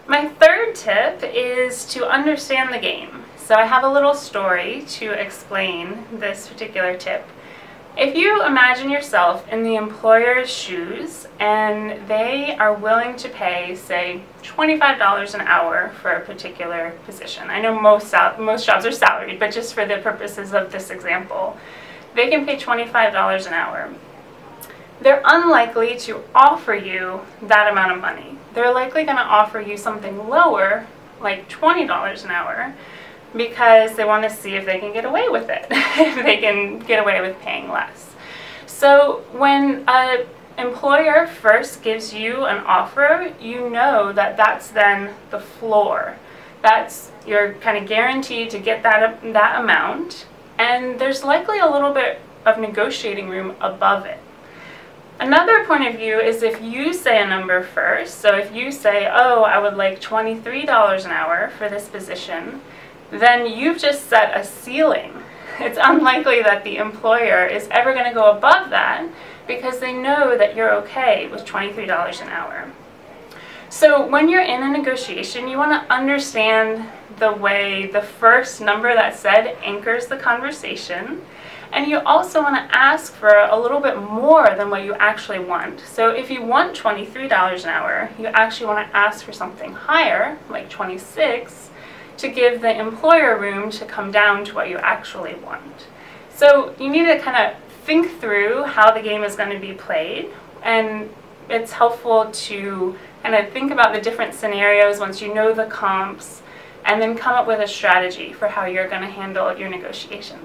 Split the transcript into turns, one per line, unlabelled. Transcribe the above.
My third tip is to understand the game. So I have a little story to explain this particular tip. If you imagine yourself in the employer's shoes and they are willing to pay, say, $25 an hour for a particular position. I know most jobs are salaried, but just for the purposes of this example, they can pay $25 an hour. They're unlikely to offer you that amount of money. They're likely going to offer you something lower, like $20 an hour, because they want to see if they can get away with it, if they can get away with paying less. So when an employer first gives you an offer, you know that that's then the floor. You're kind of guaranteed to get that amount, and there's likely a little bit of negotiating room above it. Another point of view is if you say a number first. So if you say, oh, I would like $23 an hour for this position, then you've just set a ceiling. It's unlikely that the employer is ever going to go above that because they know that you're okay with $23 an hour. So when you're in a negotiation, you want to understand the way the first number that's said anchors the conversation. And you also want to ask for a little bit more than what you actually want. So if you want $23 an hour, you actually want to ask for something higher, like $26, to give the employer room to come down to what you actually want. So you need to kind of think through how the game is going to be played, and it's helpful to kind of think about the different scenarios once you know the comps, and then come up with a strategy for how you're going to handle your negotiation.